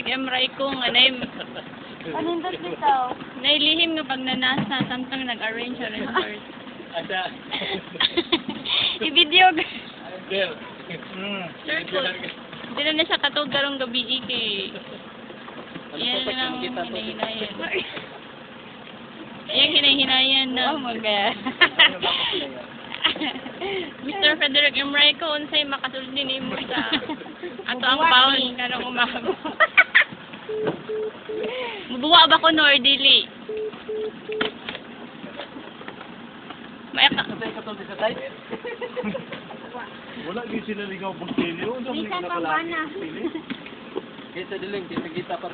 Frederick M. Raico nga Panindot bitaw. nailihim nga pag nanasa samtang nag-arrange sa resort. Asa. I-video Bill. Sure ko. Hindi na siya katog darong gabi kay yan na lang hinahinayan. Yan hinahinayan na. Oh my God. Mr. Frederick M. Raico, unsay makasulod din mo sa ato ang baon karong umaga. Mubuwa ba ko no or dili? Maeka. Wala gyud sila ligaw postilyo. Bisan pa mana. Kita diling kita pa.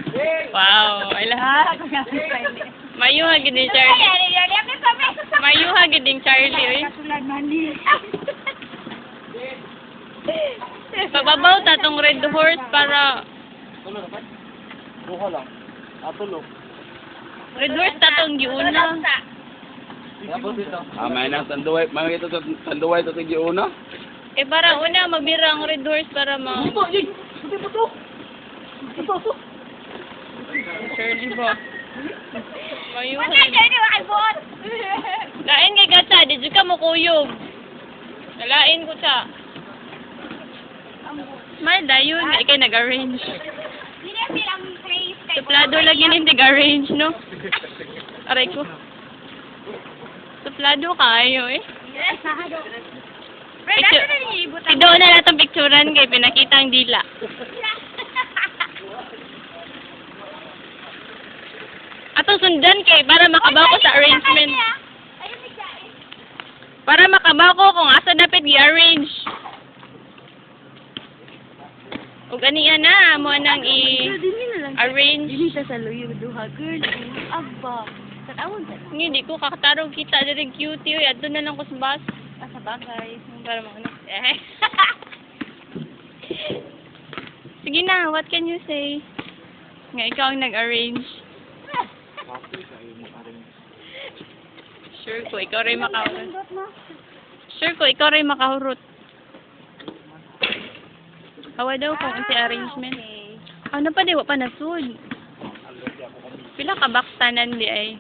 Wow, ay lahat. Mayuha gid ni Charlie. Mayuha gid ni Charlie oy. Katulad mani. Pababaw ta tong Red Horse para Tulo na pa. Duha lang. Tulo. Red Horse ta tong giuna. May nang tanduay, mga ito tanduay to tigyo una. Eh para una magbira ang Red Horse para ma Charlie ba? Mayuha. Lain kay gatsa, di ka mo kuyog. Nalain ko sa. May dayon, nga ikay nag-arrange. Suplado lagi ni nag-arrange, no? Aray ko. Suplado kayo, eh. Ito na lahat ang picturean kay pinakita ang dila. Atong sundan kay para makabaw ko sa arrangement. Para makabaw ko kung asa dapat i-arrange. Ug aniya na mo nang i-arrange. Dili sa saluyo duha girl. Abba. Tatawon ta. Hindi ko kakatarong kita diri cutie oy adto na lang ko sa bus. Sa bagay. Para mo ano. Sige na, what can you say? Nga ikaw ang nag-arrange. Sure ko, ikaw rin makahurot. Sure ko, ikaw rin makahurot. Hawa daw kung ang arrangement. Ano pa di, wa pa nasud. Pila ka baktanan di ay.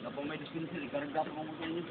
Napong may dispenser, ikarga pa mo sa inyo.